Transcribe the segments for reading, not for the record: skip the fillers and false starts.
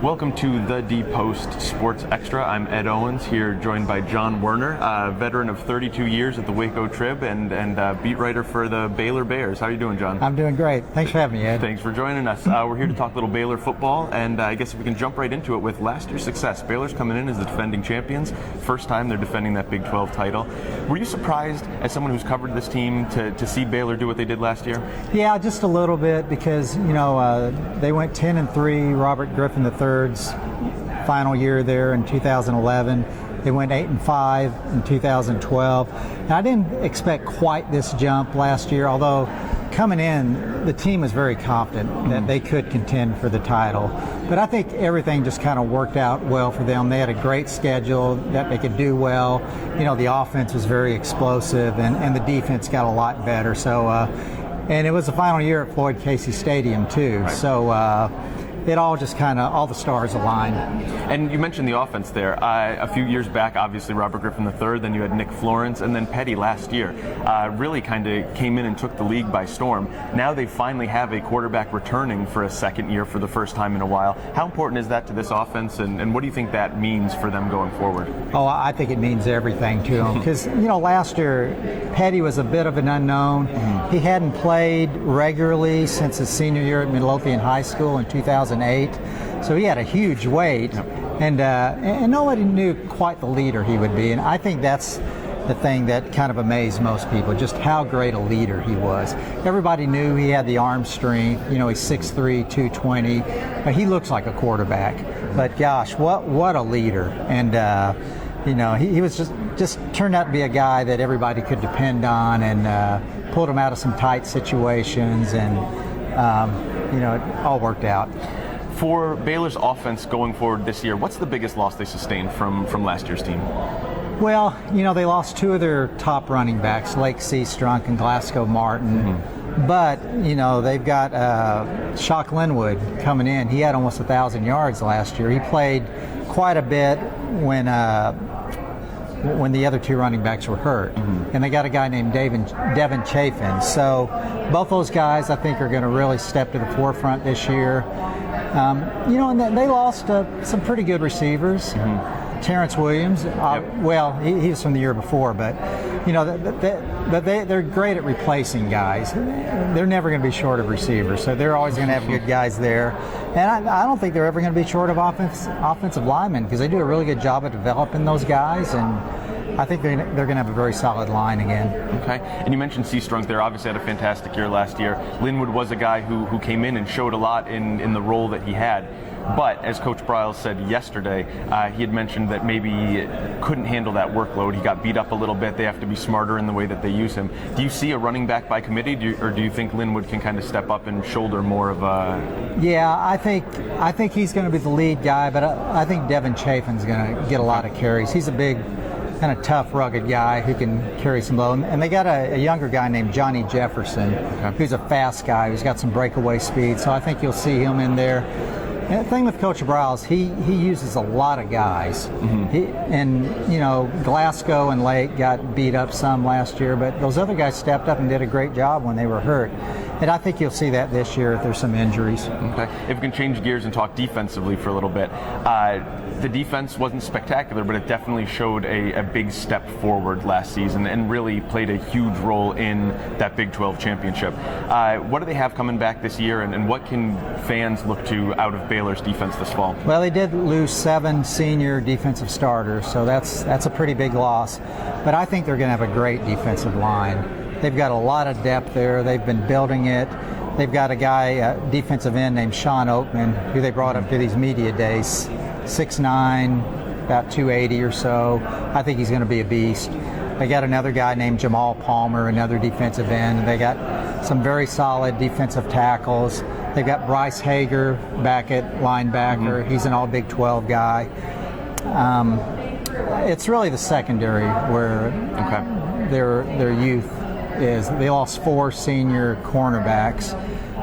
Welcome to the D Post Sports Extra. I'm Ed Owens, here joined by John Werner, a veteran of 32 years at the Waco Trib and beat writer for the Baylor Bears. How are you doing, John? I'm doing great. Thanks for having me, Ed. Thanks for joining us. We're here to talk a little Baylor football, and I guess if we can jump right into it with last year's success. Baylor's coming in as the defending champions. First time they're defending that Big 12 title. Were you surprised, as someone who's covered this team, to see Baylor do what they did last year? Yeah, just a little bit, because they went 10-3. Robert Griffin III's final year there in 2011. They went 8-5 in 2012. Now, I didn't expect quite this jump last year, although coming in, the team was very confident that they could contend for the title. But I think everything just kind of worked out well for them. They had a great schedule that they could do well. The offense was very explosive, and the defense got a lot better. So, and it was the final year at Floyd Casey Stadium too. Right. So it all just kind of, all the stars aligned. And you mentioned the offense there. A few years back, obviously, Robert Griffin III, then you had Nick Florence, and then Petty last year. Really kind of came in and took the league by storm. Now they finally have a quarterback returning for a second year for the first time in a while. How important is that to this offense, and what do you think that means for them going forward? Oh, I think it means everything to them. Because, last year, Petty was a bit of an unknown. Mm-hmm. He hadn't played regularly since his senior year at Midlothian High School in 2008. So he had a huge weight, and nobody knew quite the leader he would be. And I think that's the thing that kind of amazed most people, just how great a leader he was. Everybody knew he had the arm strength. He's 6'3", 220, but he looks like a quarterback. But gosh, what a leader! And he was just turned out to be a guy that everybody could depend on, and pulled him out of some tight situations, and it all worked out. For Baylor's offense going forward this year, what's the biggest loss they sustained from last year's team? Well, they lost two of their top running backs, Lake Seastrunk and Glasgow Martin. Mm-hmm. But, they've got Shock Linwood coming in. He had almost 1,000 yards last year. He played quite a bit when the other two running backs were hurt. Mm-hmm. And they got a guy named Devin Chafin. So both those guys, I think, are going to really step to the forefront this year. And they lost some pretty good receivers. Mm-hmm. Terrence Williams, well, he was from the year before, but they're great at replacing guys. They're never going to be short of receivers, so they're always going to have good guys there. And I don't think they're ever going to be short of offensive linemen, because they do a really good job of developing those guys, and I think they're going to have a very solid line again. Okay. And you mentioned Seastrunk there. Obviously had a fantastic year last year. Linwood was a guy who came in and showed a lot in the role that he had. But as Coach Briles said yesterday, he had mentioned that maybe couldn't handle that workload. He got beat up a little bit. They have to be smarter in the way that they use him. Do you see a running back by committee, or do you think Linwood can kind of step up and shoulder more of a... Yeah, I think he's going to be the lead guy, but I think Devin Chafin's going to get a lot of carries. He's a big, kind of tough, rugged guy who can carry some load. And they got a younger guy named Johnny Jefferson, who's a fast guy who's got some breakaway speed. So I think you'll see him in there. And the thing with Coach Briles, he uses a lot of guys. Mm-hmm. Glasgow and Lake got beat up some last year, but those other guys stepped up and did a great job when they were hurt. And I think you'll see that this year if there's some injuries. Okay. If we can change gears and talk defensively for a little bit. The defense wasn't spectacular, but it definitely showed a big step forward last season and really played a huge role in that Big 12 championship. What do they have coming back this year, and what can fans look to out of Baylor's defense this fall? Well, they did lose 7 senior defensive starters, so that's a pretty big loss. But I think they're going to have a great defensive line. They've got a lot of depth there. They've been building it. They've got a guy, defensive end named Sean Oakman, who they brought up to these media days, 6'9", about 280 or so. I think he's going to be a beast. They got another guy named Jamal Palmer, another defensive end. They got some very solid defensive tackles. They've got Bryce Hager back at linebacker. Mm-hmm. He's an all Big 12 guy. It's really the secondary where their youth is. They lost 4 senior cornerbacks.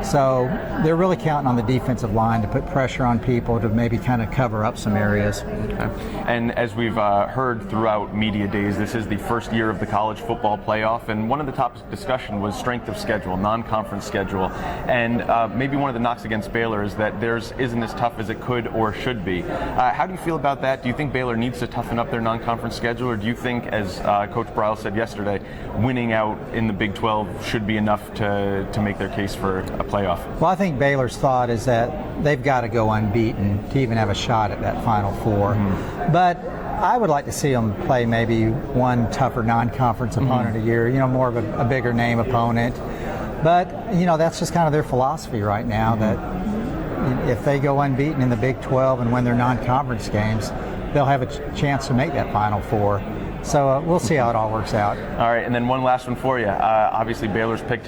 So they're really counting on the defensive line to put pressure on people to maybe kind of cover up some areas. Okay. And as we've heard throughout media days, this is the first year of the college football playoff, and one of the topics of discussion was strength of schedule, non-conference schedule, and maybe one of the knocks against Baylor is that theirs isn't as tough as it could or should be. How do you feel about that? Do you think Baylor needs to toughen up their non-conference schedule, or do you think, as Coach Bryles said yesterday, winning out in the Big 12 should be enough to make their case for a playoff? Well, I think Baylor's thought is that they've got to go unbeaten to even have a shot at that Final Four. Mm-hmm. But I would like to see them play maybe one tougher non-conference opponent a year, more of a bigger name opponent. But, that's just kind of their philosophy right now, that if they go unbeaten in the Big 12 and win their non-conference games, they'll have a chance to make that Final Four. So we'll see how it all works out. All right, and then one last one for you. Obviously, Baylor's picked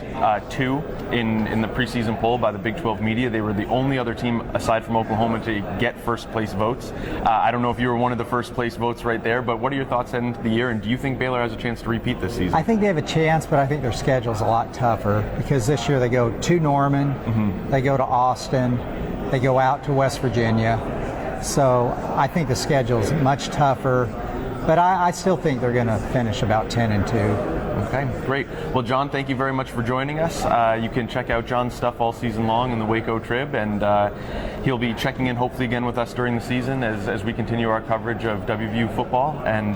2 in the preseason poll by the Big 12 media. They were the only other team, aside from Oklahoma, to get first-place votes. I don't know if you were one of the first-place votes right there, but what are your thoughts heading into the year, and do you think Baylor has a chance to repeat this season? I think they have a chance, but I think their schedule's a lot tougher because this year they go to Norman, they go to Austin, they go out to West Virginia. So I think the schedule's much tougher. But I still think they're going to finish about 10-2. Okay, great. Well, John, thank you very much for joining us. You can check out John's stuff all season long in the Waco Trib, and he'll be checking in hopefully again with us during the season as we continue our coverage of WVU football. And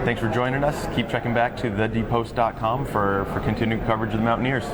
thanks for joining us. Keep checking back to thedpost.com for continued coverage of the Mountaineers.